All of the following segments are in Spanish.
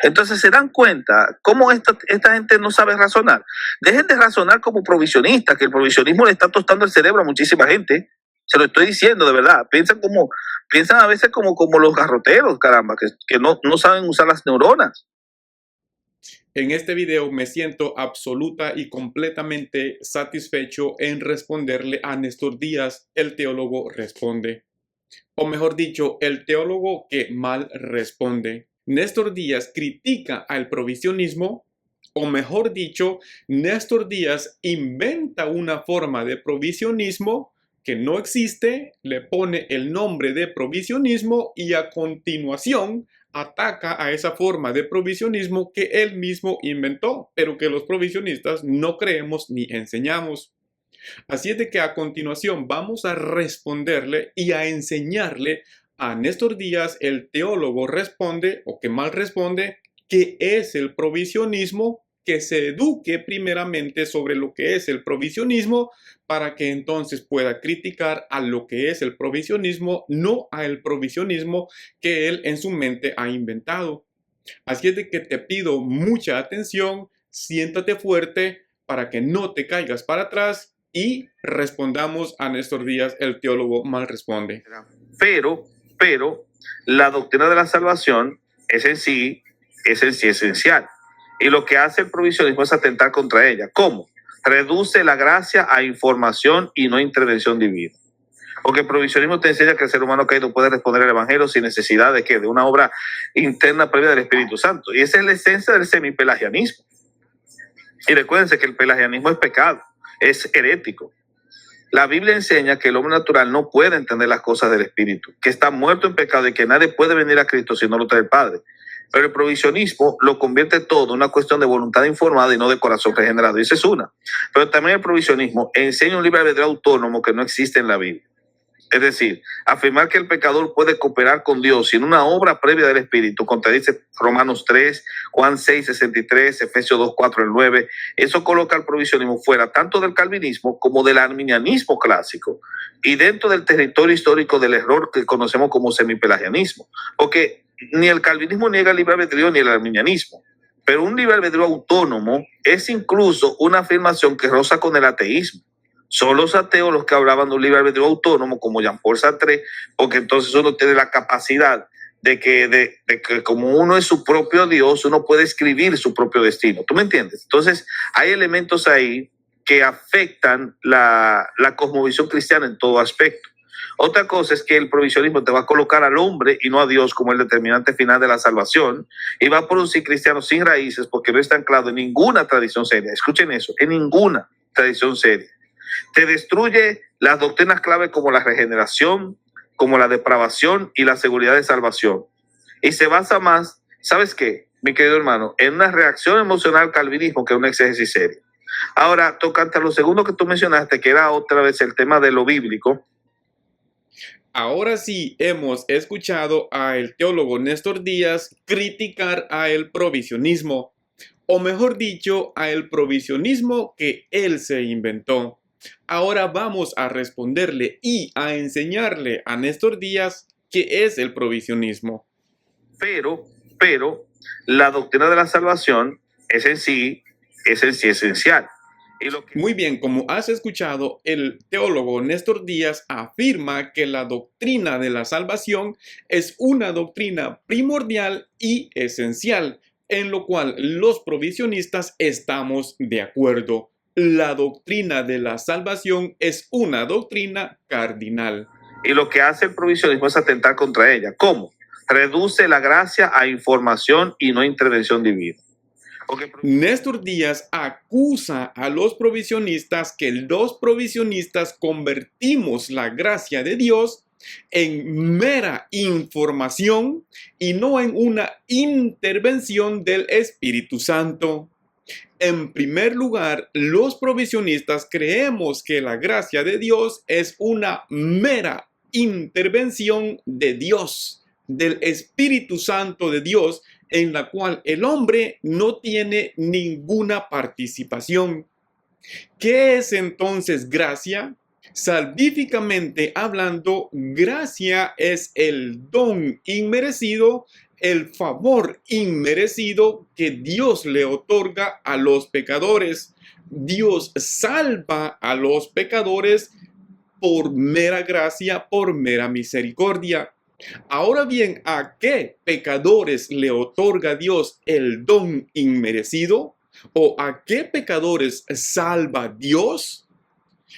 Entonces se dan cuenta cómo esta gente no sabe razonar. Dejen de razonar como provisionistas, que el provisionismo le está tostando el cerebro a muchísima gente. Se lo estoy diciendo de verdad. Piensan a veces como los garroteros, caramba, que no saben usar las neuronas. En este video me siento absoluta y completamente satisfecho en responderle a Néstor Díaz, el teólogo responde. O mejor dicho, el teólogo que mal responde. Néstor Díaz critica al provisionismo, o mejor dicho, Néstor Díaz inventa una forma de provisionismo que no existe, le pone el nombre de provisionismo y a continuación ataca a esa forma de provisionismo que él mismo inventó, pero que los provisionistas no creemos ni enseñamos. Así es de que a continuación vamos a responderle y a enseñarle a Néstor Díaz, el teólogo responde, o que mal responde, qué es el provisionismo, que se eduque primeramente sobre lo que es el provisionismo para que entonces pueda criticar a lo que es el provisionismo, no al provisionismo que él en su mente ha inventado. Así es de que te pido mucha atención, siéntate fuerte para que no te caigas para atrás y respondamos a Néstor Díaz, el teólogo mal responde. Pero la doctrina de la salvación es en sí esencial. Y lo que hace el provisionismo es atentar contra ella. ¿Cómo? Reduce la gracia a información y no intervención divina. Porque el provisionismo te enseña que el ser humano caído puede responder al evangelio sin necesidad de una obra interna previa del Espíritu Santo. Y esa es la esencia del semipelagianismo. Y recuérdense que el pelagianismo es pecado, es herético. La Biblia enseña que el hombre natural no puede entender las cosas del Espíritu, que está muerto en pecado y que nadie puede venir a Cristo si no lo trae el Padre. Pero el provisionismo lo convierte todo en una cuestión de voluntad informada y no de corazón regenerado. Y esa es una. Pero también el provisionismo enseña un libre albedrío autónomo que no existe en la Biblia. Es decir, afirmar que el pecador puede cooperar con Dios sin una obra previa del Espíritu, contradice Romanos 3, Juan 6, 63, Efesios 2, 4, el 9. Eso coloca al provisionismo fuera tanto del calvinismo como del arminianismo clásico y dentro del territorio histórico del error que conocemos como semipelagianismo. Porque ni el calvinismo niega el libre albedrío ni el arminianismo. Pero un libre albedrío autónomo es incluso una afirmación que roza con el ateísmo. Son los ateos los que hablaban de un libre albedrío autónomo, como Jean-Paul Sartre, porque entonces uno tiene la capacidad de que como uno es su propio Dios, uno puede escribir su propio destino. ¿Tú me entiendes? Entonces, hay elementos ahí que afectan la cosmovisión cristiana en todo aspecto. Otra cosa es que el provisionismo te va a colocar al hombre y no a Dios como el determinante final de la salvación y va a producir cristianos sin raíces porque no está anclado en ninguna tradición seria. Escuchen eso, en ninguna tradición seria. Te destruye las doctrinas clave como la regeneración, como la depravación y la seguridad de salvación. Y se basa más, ¿sabes qué, mi querido hermano? En una reacción emocional al calvinismo que una exégesis seria. Ahora, tocante a lo segundo que tú mencionaste, que era otra vez el tema de lo bíblico. Ahora sí hemos escuchado al teólogo Néstor Díaz criticar al provisionismo, o mejor dicho, al provisionismo que él se inventó. Ahora vamos a responderle y a enseñarle a Néstor Díaz qué es el provisionismo. Pero la doctrina de la salvación es en sí esencial. Muy bien, como has escuchado, el teólogo Néstor Díaz afirma que la doctrina de la salvación es una doctrina primordial y esencial, en lo cual los provisionistas estamos de acuerdo. La doctrina de la salvación es una doctrina cardinal. Y lo que hace el provisionismo es atentar contra ella. ¿Cómo? Reduce la gracia a información y no intervención divina. Néstor Díaz acusa a los provisionistas que los provisionistas convertimos la gracia de Dios en mera información y no en una intervención del Espíritu Santo. En primer lugar, los provisionistas creemos que la gracia de Dios es una mera intervención de Dios, del Espíritu Santo de Dios, en la cual el hombre no tiene ninguna participación. ¿Qué es entonces gracia? Salvíficamente hablando, gracia es el don inmerecido el favor inmerecido que Dios le otorga a los pecadores. Dios salva a los pecadores por mera gracia, por mera misericordia. Ahora bien, ¿a qué pecadores le otorga Dios el don inmerecido? ¿O a qué pecadores salva Dios?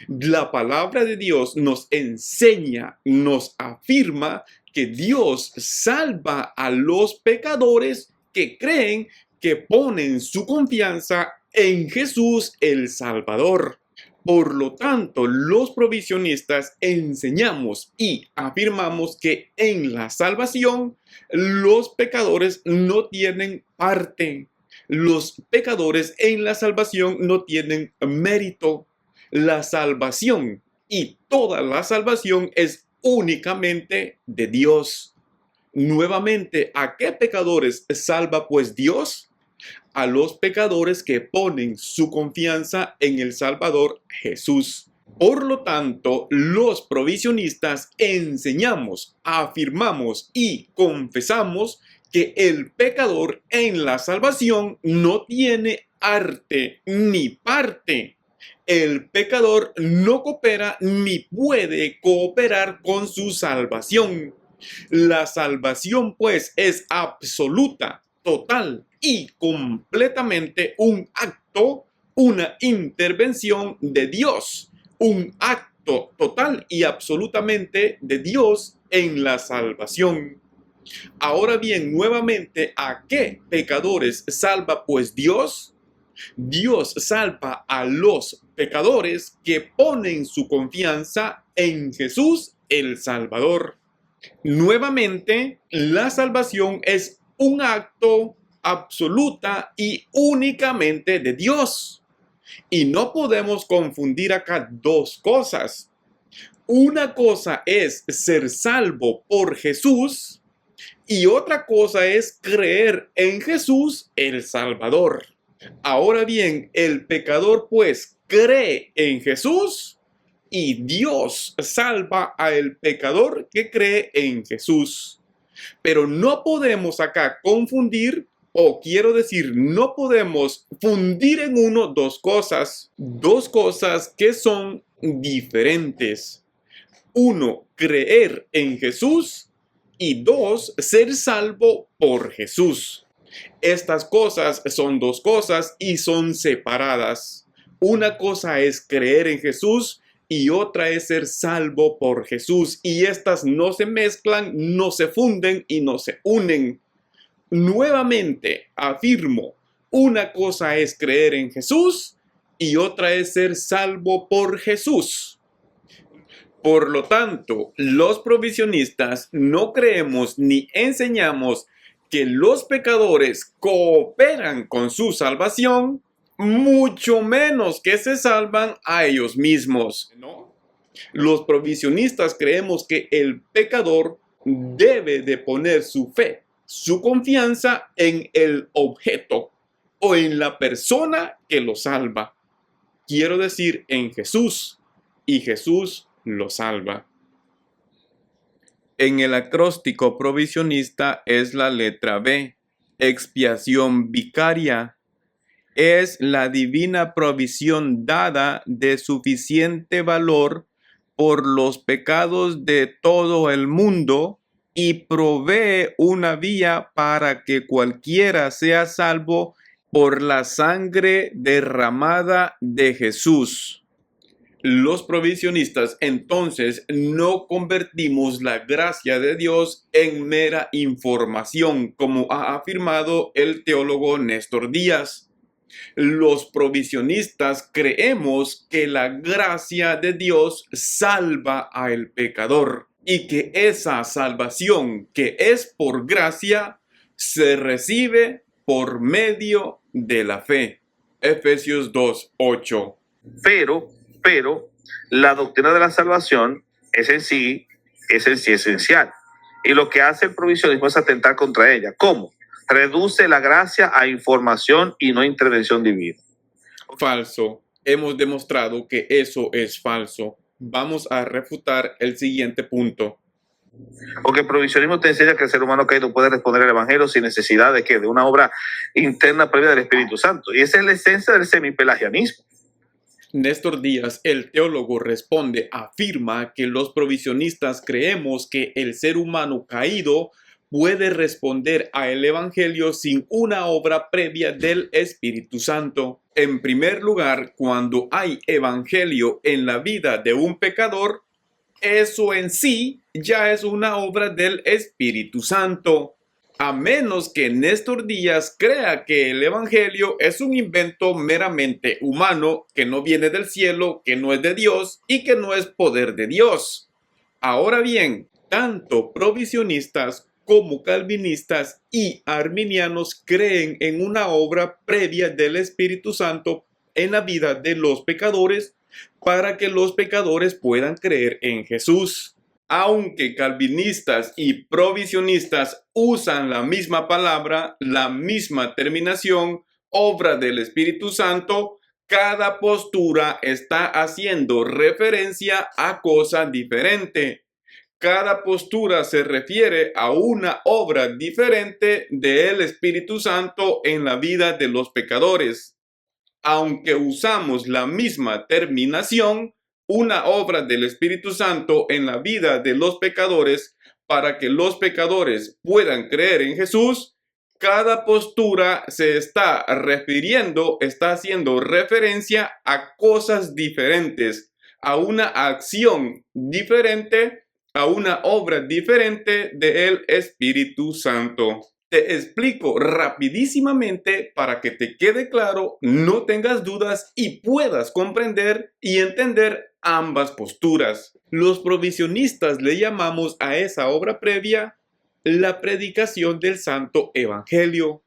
La palabra de Dios nos enseña, nos afirma que Dios salva a los pecadores que creen, que ponen su confianza en Jesús el Salvador. Por lo tanto, los provisionistas enseñamos y afirmamos que en la salvación los pecadores no tienen parte. Los pecadores en la salvación no tienen mérito. La salvación y toda la salvación es únicamente de Dios. Nuevamente, ¿a qué pecadores salva pues Dios? A los pecadores que ponen su confianza en el Salvador Jesús. Por lo tanto, los provisionistas enseñamos, afirmamos y confesamos que el pecador en la salvación no tiene arte ni parte. El pecador no coopera ni puede cooperar con su salvación. La salvación, pues, es absoluta, total y completamente un acto, una intervención de Dios, un acto total y absolutamente de Dios en la salvación. Ahora bien, nuevamente, ¿a qué pecadores salva pues Dios? Dios salva a los pecadores que ponen su confianza en Jesús el Salvador. Nuevamente, la salvación es un acto absoluta y únicamente de Dios. Y no podemos confundir acá dos cosas. Una cosa es ser salvo por Jesús y otra cosa es creer en Jesús el Salvador. Ahora bien, el pecador pues cree en Jesús y Dios salva al pecador que cree en Jesús. Pero no podemos acá confundir, o quiero decir, no podemos fundir en uno dos cosas que son diferentes. Uno, creer en Jesús y dos, ser salvo por Jesús. Estas cosas son dos cosas y son separadas. Una cosa es creer en Jesús y otra es ser salvo por Jesús. Y estas no se mezclan, no se funden y no se unen. Nuevamente afirmo, una cosa es creer en Jesús y otra es ser salvo por Jesús. Por lo tanto, los provisionistas no creemos ni enseñamos que los pecadores cooperan con su salvación, mucho menos que se salvan a ellos mismos. ¿No? Los provisionistas creemos que el pecador debe de poner su fe, su confianza en el objeto o en la persona que lo salva. Quiero decir, en Jesús, y Jesús lo salva. En el acróstico provisionista es la letra B. Expiación vicaria. Es la divina provisión dada de suficiente valor por los pecados de todo el mundo y provee una vía para que cualquiera sea salvo por la sangre derramada de Jesús. Los provisionistas entonces no convertimos la gracia de Dios en mera información, como ha afirmado el teólogo Néstor Díaz. Los provisionistas creemos que la gracia de Dios salva al pecador y que esa salvación que es por gracia se recibe por medio de la fe. Efesios 2:8. Pero la doctrina de la salvación es en sí esencial. Y lo que hace el provisionismo es atentar contra ella. ¿Cómo? Reduce la gracia a información y no intervención divina. Falso. Hemos demostrado que eso es falso. Vamos a refutar el siguiente punto. Porque el provisionismo te enseña que el ser humano caído puede responder al evangelio sin necesidad de ¿qué? De una obra interna previa del Espíritu Santo. Y esa es la esencia del semipelagianismo. Néstor Díaz, el teólogo, responde, afirma que los provisionistas creemos que el ser humano caído puede responder al Evangelio sin una obra previa del Espíritu Santo. En primer lugar, cuando hay Evangelio en la vida de un pecador, eso en sí ya es una obra del Espíritu Santo. A menos que Néstor Díaz crea que el Evangelio es un invento meramente humano, que no viene del cielo, que no es de Dios y que no es poder de Dios. Ahora bien, tanto provisionistas como calvinistas y arminianos creen en una obra previa del Espíritu Santo en la vida de los pecadores para que los pecadores puedan creer en Jesús. Aunque calvinistas y provisionistas usan la misma palabra, la misma terminación, obra del Espíritu Santo, cada postura está haciendo referencia a cosa diferente. Cada postura se refiere a una obra diferente del Espíritu Santo en la vida de los pecadores. Aunque usamos la misma terminación, una obra del Espíritu Santo en la vida de los pecadores para que los pecadores puedan creer en Jesús, cada postura se está refiriendo, está haciendo referencia a cosas diferentes, a una acción diferente, a una obra diferente del Espíritu Santo. Te explico rapidísimamente para que te quede claro, no tengas dudas y puedas comprender y entender ambas posturas. Los provisionistas le llamamos a esa obra previa la predicación del Santo Evangelio.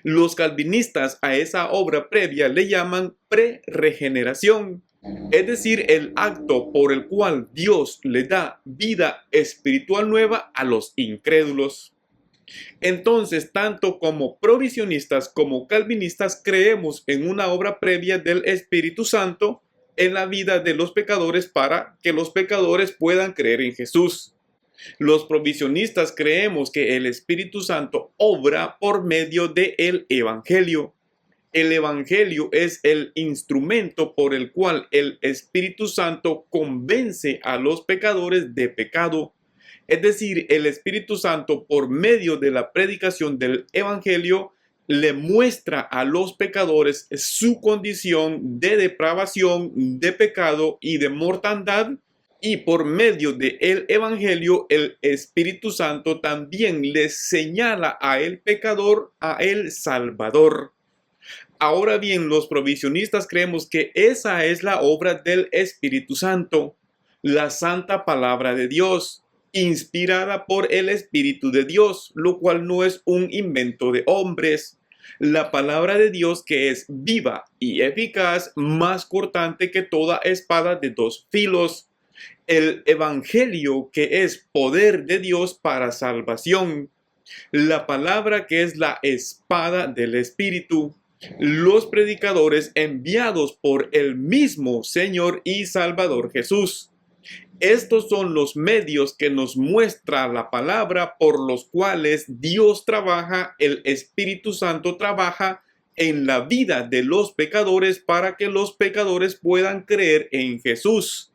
Los calvinistas a esa obra previa le llaman pre-regeneración, es decir, el acto por el cual Dios le da vida espiritual nueva a los incrédulos. Entonces, tanto como provisionistas como calvinistas creemos en una obra previa del Espíritu Santo en la vida de los pecadores para que los pecadores puedan creer en Jesús. Los provisionistas creemos que el Espíritu Santo obra por medio del Evangelio. El Evangelio es el instrumento por el cual el Espíritu Santo convence a los pecadores de pecado. Es decir, el Espíritu Santo, por medio de la predicación del Evangelio, le muestra a los pecadores su condición de depravación, de pecado y de mortandad. Y por medio del Evangelio, el Espíritu Santo también les señala al pecador, a el Salvador. Ahora bien, los provisionistas creemos que esa es la obra del Espíritu Santo, la santa palabra de Dios, inspirada por el Espíritu de Dios, lo cual no es un invento de hombres. La palabra de Dios que es viva y eficaz, más cortante que toda espada de dos filos. El Evangelio que es poder de Dios para salvación. La palabra que es la espada del Espíritu. Los predicadores enviados por el mismo Señor y Salvador Jesús. Estos son los medios que nos muestra la palabra por los cuales Dios trabaja, el Espíritu Santo trabaja en la vida de los pecadores para que los pecadores puedan creer en Jesús.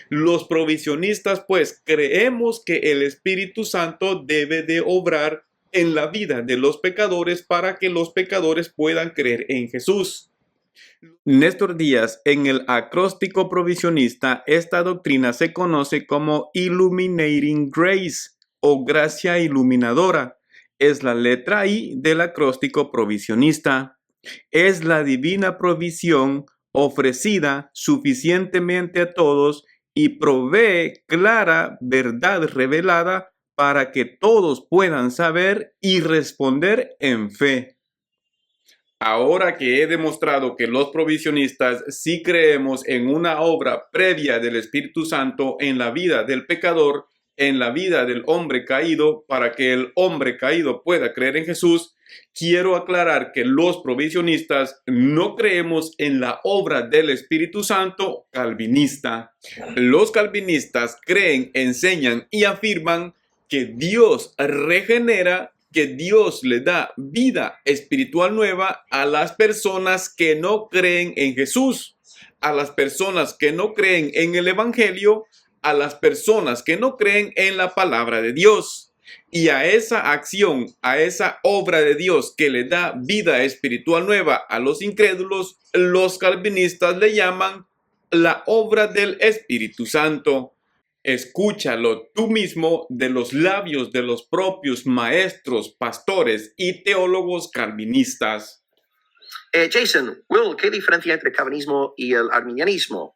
Los provisionistas, pues, creemos que el Espíritu Santo debe de obrar en la vida de los pecadores para que los pecadores puedan creer en Jesús. Néstor Díaz, en el acróstico provisionista, esta doctrina se conoce como Illuminating Grace o gracia iluminadora. Es la letra I del acróstico provisionista. Es la divina provisión ofrecida suficientemente a todos y provee clara verdad revelada para que todos puedan saber y responder en fe. Ahora que he demostrado que los provisionistas sí creemos en una obra previa del Espíritu Santo en la vida del pecador, en la vida del hombre caído, para que el hombre caído pueda creer en Jesús, Quiero aclarar que los provisionistas no creemos en la obra del Espíritu Santo calvinista. Los calvinistas creen, enseñan y afirman que Dios regenera, que Dios le da vida espiritual nueva a las personas que no creen en Jesús, a las personas que no creen en el Evangelio, a las personas que no creen en la palabra de Dios. Y a esa acción, a esa obra de Dios que le da vida espiritual nueva a los incrédulos, los calvinistas le llaman la obra del Espíritu Santo. Escúchalo tú mismo de los labios de los propios maestros, pastores y teólogos calvinistas. Jason, Will, ¿qué diferencia entre el calvinismo y el arminianismo?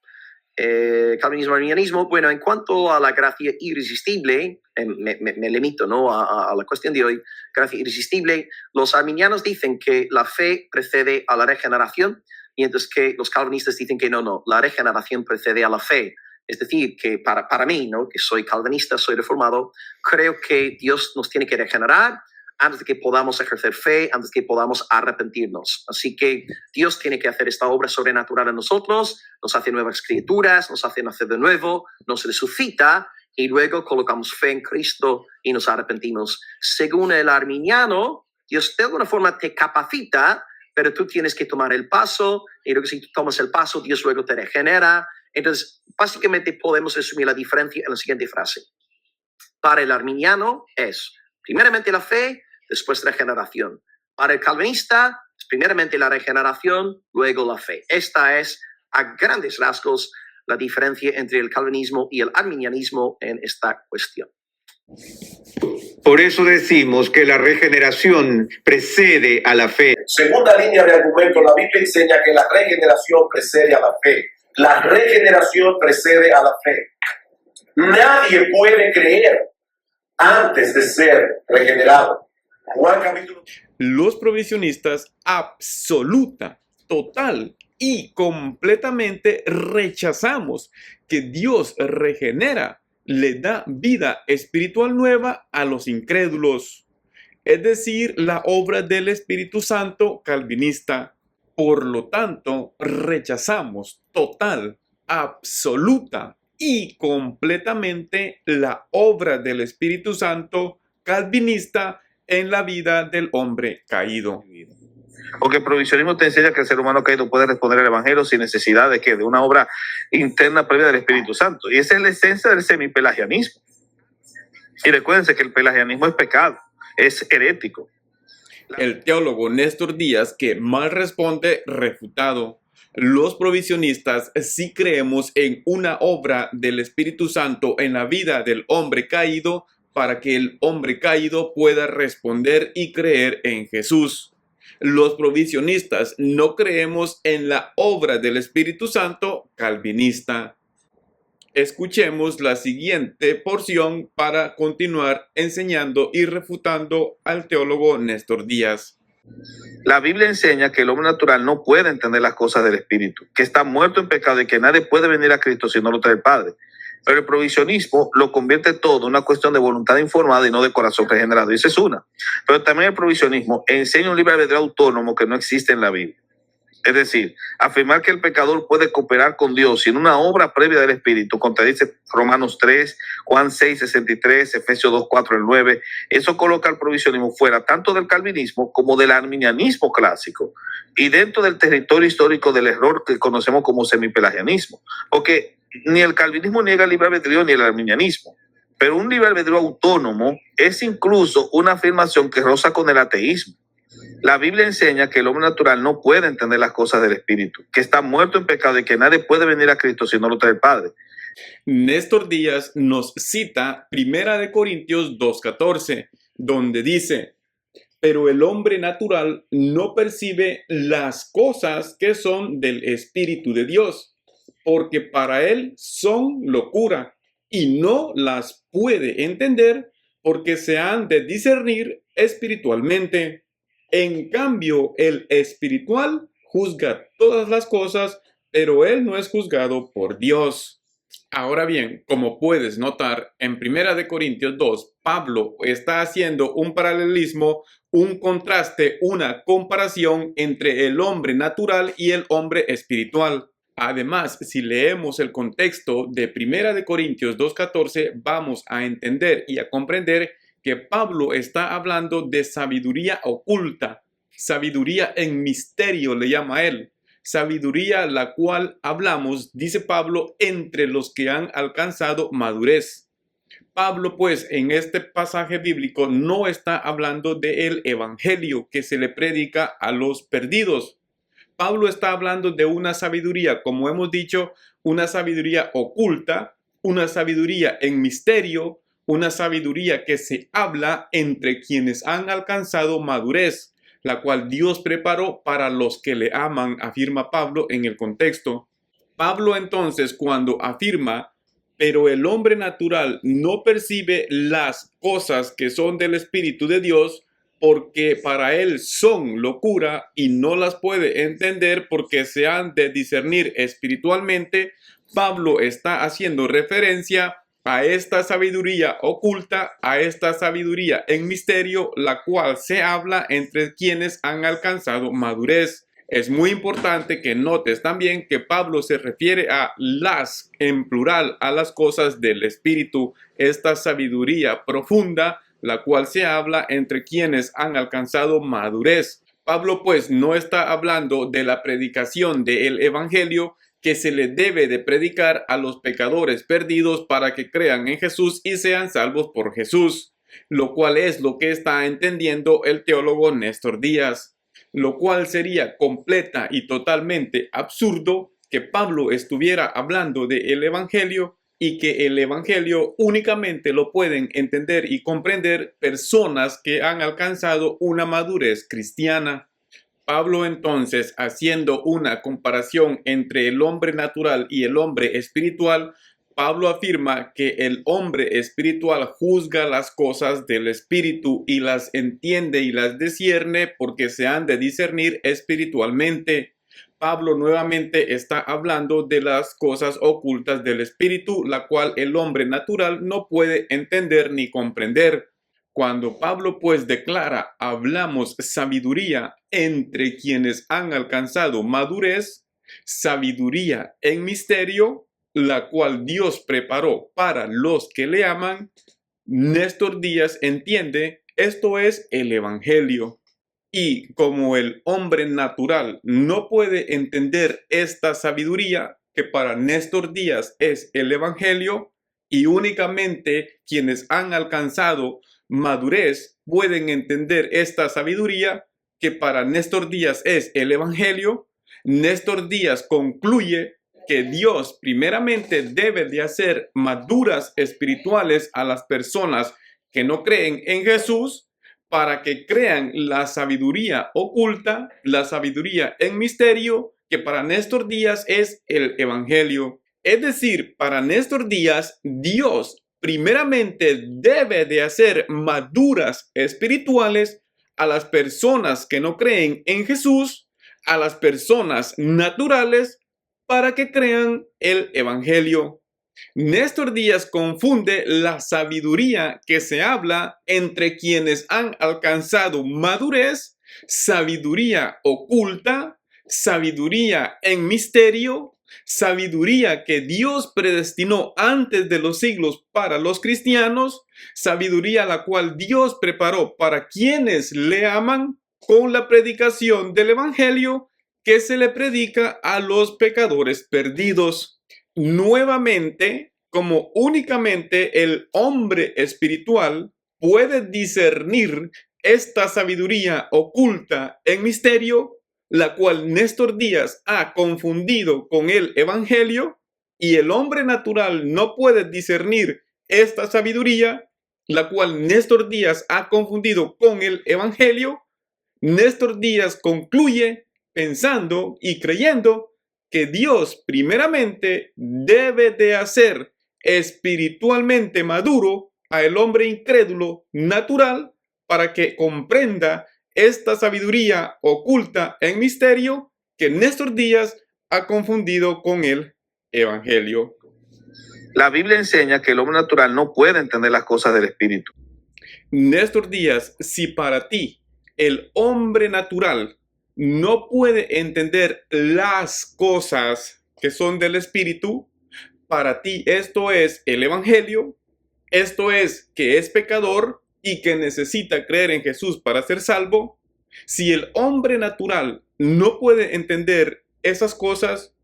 Calvinismo, arminianismo, bueno, en cuanto a la gracia irresistible, me limito, ¿no?, a la cuestión de hoy, gracia irresistible, los arminianos dicen que la fe precede a la regeneración, mientras que los calvinistas dicen que no, la regeneración precede a la fe. Es decir, que para mí, ¿no?, que soy calvinista, soy reformado, creo que Dios nos tiene que regenerar antes de que podamos ejercer fe, antes de que podamos arrepentirnos. Así que Dios tiene que hacer esta obra sobrenatural en nosotros, nos hace nuevas criaturas, nos hace nacer de nuevo, nos resucita y luego colocamos fe en Cristo y nos arrepentimos. Según el arminiano, Dios de alguna forma te capacita, pero tú tienes que tomar el paso y luego si tú tomas el paso, Dios luego te regenera. Entonces, básicamente podemos resumir la diferencia en la siguiente frase. Para el arminiano es primeramente la fe, después regeneración. Para el calvinista, primeramente la regeneración, luego la fe. Esta es, a grandes rasgos, la diferencia entre el calvinismo y el arminianismo en esta cuestión. Por eso decimos que la regeneración precede a la fe. Segunda línea de argumento, la Biblia enseña que la regeneración precede a la fe. La regeneración precede a la fe. Nadie puede creer antes de ser regenerado. Juan capítulo. Los provisionistas absoluta, total y completamente rechazamos que Dios regenera, le da vida espiritual nueva a los incrédulos, es decir, la obra del Espíritu Santo calvinista. Por lo tanto, rechazamos total, absoluta y completamente la obra del Espíritu Santo calvinista en la vida del hombre caído. Porque el provisionismo te enseña que el ser humano caído puede responder al Evangelio sin necesidad de de una obra interna previa del Espíritu Santo. Y esa es la esencia del semipelagianismo. Y recuérdense que el pelagianismo es pecado, es herético. El teólogo Néstor Díaz, que mal responde, refutado. Los provisionistas sí creemos en una obra del Espíritu Santo en la vida del hombre caído para que el hombre caído pueda responder y creer en Jesús. Los provisionistas no creemos en la obra del Espíritu Santo calvinista. Escuchemos la siguiente porción para continuar enseñando y refutando al teólogo Néstor Díaz. La Biblia enseña que el hombre natural no puede entender las cosas del Espíritu, que está muerto en pecado y que nadie puede venir a Cristo si no lo trae el Padre. Pero el provisionismo lo convierte todo en una cuestión de voluntad informada y no de corazón regenerado. Y esa es una. Pero también el provisionismo enseña un libre albedrío autónomo que no existe en la Biblia. Es decir, afirmar que el pecador puede cooperar con Dios sin una obra previa del Espíritu, contradice Romanos 3, Juan 6, 63, Efesios 2, 4, el 9. Eso coloca al provisionismo fuera tanto del calvinismo como del arminianismo clásico y dentro del territorio histórico del error que conocemos como semipelagianismo. Porque ni el calvinismo niega el libre albedrío ni el arminianismo. Pero un libre albedrío autónomo es incluso una afirmación que roza con el ateísmo. La Biblia enseña que el hombre natural no puede entender las cosas del Espíritu, que está muerto en pecado y que nadie puede venir a Cristo si no lo trae el Padre. Néstor Díaz nos cita 1 Corintios 2:14, donde dice: pero el hombre natural no percibe las cosas que son del Espíritu de Dios, porque para él son locura, y no las puede entender porque se han de discernir espiritualmente. En cambio, el espiritual juzga todas las cosas, pero él no es juzgado por Dios. Ahora bien, como puedes notar, en 1 Corintios 2, Pablo está haciendo un paralelismo, un contraste, una comparación entre el hombre natural y el hombre espiritual. Además, si leemos el contexto de 1 Corintios 2:14, vamos a entender y a comprender que Pablo está hablando de sabiduría oculta, sabiduría en misterio le llama él. Sabiduría la cual hablamos, dice Pablo, entre los que han alcanzado madurez. Pablo, pues, en este pasaje bíblico no está hablando del evangelio que se le predica a los perdidos. Pablo está hablando de una sabiduría, como hemos dicho, una sabiduría oculta, una sabiduría en misterio, una sabiduría que se habla entre quienes han alcanzado madurez, la cual Dios preparó para los que le aman, afirma Pablo en el contexto. Pablo entonces, cuando afirma, pero el hombre natural no percibe las cosas que son del Espíritu de Dios, porque para él son locura y no las puede entender porque se han de discernir espiritualmente. Pablo está haciendo referencia a esta sabiduría oculta, a esta sabiduría en misterio, la cual se habla entre quienes han alcanzado madurez. Es muy importante que notes también que Pablo se refiere a las, en plural, a las cosas del Espíritu, esta sabiduría profunda, la cual se habla entre quienes han alcanzado madurez. Pablo, pues, no está hablando de la predicación del Evangelio que se le debe de predicar a los pecadores perdidos para que crean en Jesús y sean salvos por Jesús, lo cual es lo que está entendiendo el teólogo Néstor Díaz, lo cual sería completa y totalmente absurdo que Pablo estuviera hablando del Evangelio y que el Evangelio únicamente lo pueden entender y comprender personas que han alcanzado una madurez cristiana. Pablo entonces, haciendo una comparación entre el hombre natural y el hombre espiritual, Pablo afirma que el hombre espiritual juzga las cosas del espíritu y las entiende y las discierne porque se han de discernir espiritualmente. Pablo nuevamente está hablando de las cosas ocultas del espíritu, la cual el hombre natural no puede entender ni comprender. Cuando Pablo pues declara, hablamos sabiduría entre quienes han alcanzado madurez, sabiduría en misterio, la cual Dios preparó para los que le aman, Néstor Díaz entiende, esto es el Evangelio. Y como el hombre natural no puede entender esta sabiduría, que para Néstor Díaz es el Evangelio, y únicamente quienes han alcanzado madurez pueden entender esta sabiduría, que para Néstor Díaz es el Evangelio, Néstor Díaz concluye que Dios primeramente debe de hacer maduras espirituales a las personas que no creen en Jesús para que crean la sabiduría oculta, la sabiduría en misterio, que para Néstor Díaz es el Evangelio. Es decir, para Néstor Díaz, Dios primeramente debe de hacer maduras espirituales a las personas que no creen en Jesús, a las personas naturales, para que crean el Evangelio. Néstor Díaz confunde la sabiduría que se habla entre quienes han alcanzado madurez, sabiduría oculta, sabiduría en misterio, sabiduría que Dios predestinó antes de los siglos para los cristianos, sabiduría la cual Dios preparó para quienes le aman con la predicación del Evangelio que se le predica a los pecadores perdidos. Nuevamente, como únicamente el hombre espiritual puede discernir esta sabiduría oculta en misterio, la cual Néstor Díaz ha confundido con el Evangelio, y el hombre natural no puede discernir esta sabiduría, la cual Néstor Díaz ha confundido con el Evangelio, Néstor Díaz concluye pensando y creyendo que Dios primeramente debe de hacer espiritualmente maduro a el hombre incrédulo natural para que comprenda esta sabiduría oculta en misterio que Néstor Díaz ha confundido con el Evangelio. La Biblia enseña que el hombre natural no puede entender las cosas del Espíritu. Néstor Díaz, si para ti el hombre natural no puede entender las cosas que son del Espíritu, para ti esto es el Evangelio, esto es que es pecador y que necesita creer en Jesús para ser salvo. Si el hombre natural no puede entender esas cosas,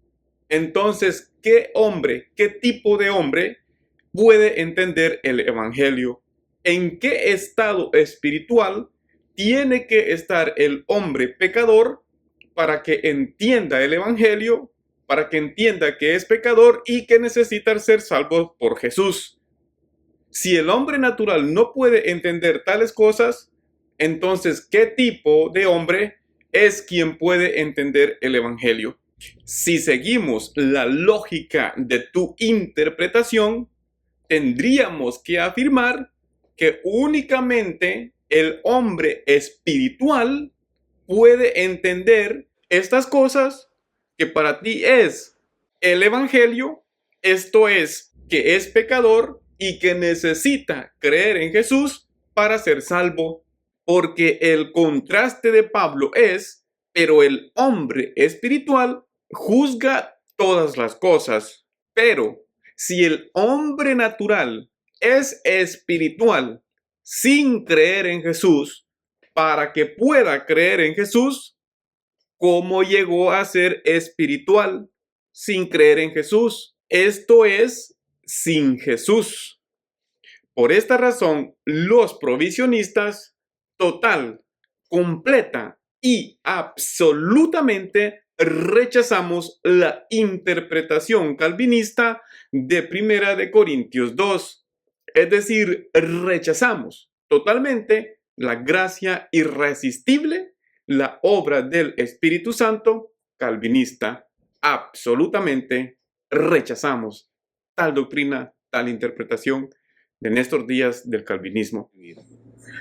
entonces, ¿qué hombre, qué tipo de hombre puede entender el Evangelio? ¿En qué estado espiritual tiene que estar el hombre pecador para que entienda el Evangelio, para que entienda que es pecador y que necesita ser salvo por Jesús? Si el hombre natural no puede entender tales cosas, entonces, ¿qué tipo de hombre es quien puede entender el Evangelio? Si seguimos la lógica de tu interpretación, tendríamos que afirmar que únicamente el hombre espiritual puede entender estas cosas que para ti es el Evangelio, esto es, que es pecador y que necesita creer en Jesús para ser salvo. Porque el contraste de Pablo es, pero el hombre espiritual juzga todas las cosas. Pero si el hombre natural es espiritual sin creer en Jesús, para que pueda creer en Jesús, ¿cómo llegó a ser espiritual sin creer en Jesús? Esto es, sin Jesús. Por esta razón, los provisionistas total, completa y absolutamente rechazamos la interpretación calvinista de Primera de Corintios 2. Es decir, rechazamos totalmente la gracia irresistible, la obra del Espíritu Santo calvinista. Absolutamente rechazamos tal doctrina, tal interpretación de Néstor Díaz del calvinismo.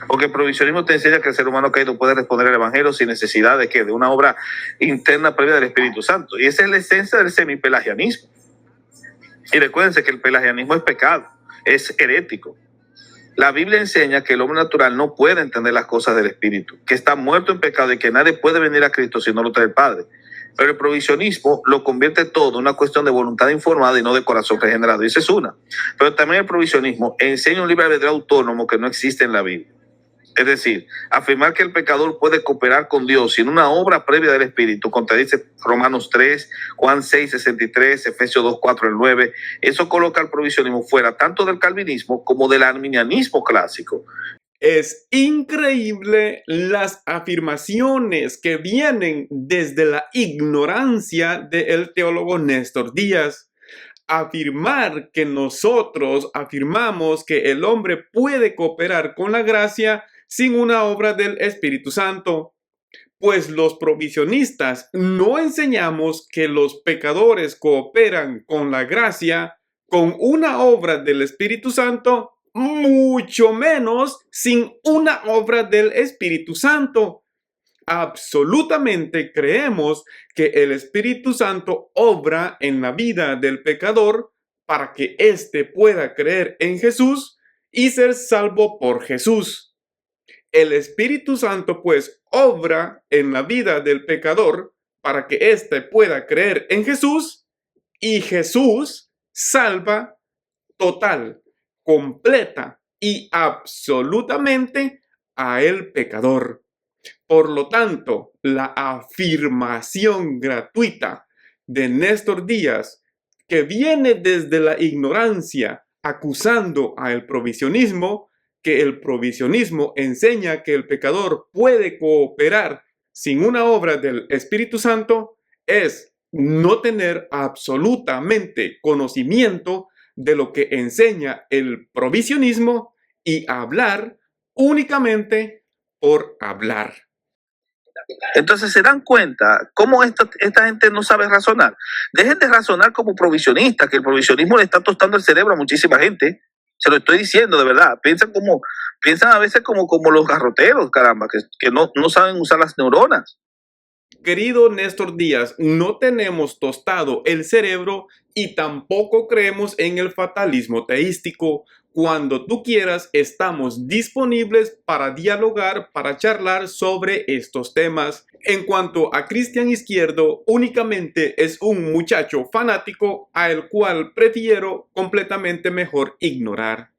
Porque el provisionismo te enseña que el ser humano caído puede responder al Evangelio sin necesidad de ¿qué? De una obra interna previa del Espíritu Santo. Y esa es la esencia del semipelagianismo. Y recuérdense que el pelagianismo es pecado, es herético. La Biblia enseña que el hombre natural no puede entender las cosas del Espíritu, que está muerto en pecado y que nadie puede venir a Cristo si no lo trae el Padre. Pero el provisionismo lo convierte todo en una cuestión de voluntad informada y no de corazón regenerado. Y esa es una. Pero también el provisionismo enseña un libre albedrío autónomo que no existe en la Biblia. Es decir, afirmar que el pecador puede cooperar con Dios sin una obra previa del Espíritu, contradice Romanos 3, Juan 6, 63, Efesios 2, 4, 9. Eso coloca al provisionismo fuera tanto del calvinismo como del arminianismo clásico. Es increíble las afirmaciones que vienen desde la ignorancia del teólogo Néstor Díaz. Afirmar que nosotros afirmamos que el hombre puede cooperar con la gracia sin una obra del Espíritu Santo. Pues los provisionistas no enseñamos que los pecadores cooperan con la gracia con una obra del Espíritu Santo, mucho menos sin una obra del Espíritu Santo. Absolutamente creemos que el Espíritu Santo obra en la vida del pecador para que éste pueda creer en Jesús y ser salvo por Jesús. El Espíritu Santo, pues, obra en la vida del pecador para que éste pueda creer en Jesús y Jesús salva total, completa y absolutamente a el pecador. Por lo tanto, la afirmación gratuita de Néstor Díaz, que viene desde la ignorancia acusando al provisionismo, que el provisionismo enseña que el pecador puede cooperar sin una obra del Espíritu Santo, es no tener absolutamente conocimiento de lo que enseña el provisionismo y hablar únicamente por hablar. Entonces se dan cuenta cómo esta gente no sabe razonar. Dejen de razonar como provisionistas, que el provisionismo le está tostando el cerebro a muchísima gente. Se lo estoy diciendo de verdad. Piensan a veces como los garroteros, caramba, que no saben usar las neuronas. Querido Néstor Díaz, no tenemos tostado el cerebro y tampoco creemos en el fatalismo teístico. Cuando tú quieras, estamos disponibles para dialogar, para charlar sobre estos temas. En cuanto a Cristian Izquierdo, únicamente es un muchacho fanático al cual prefiero completamente mejor ignorar.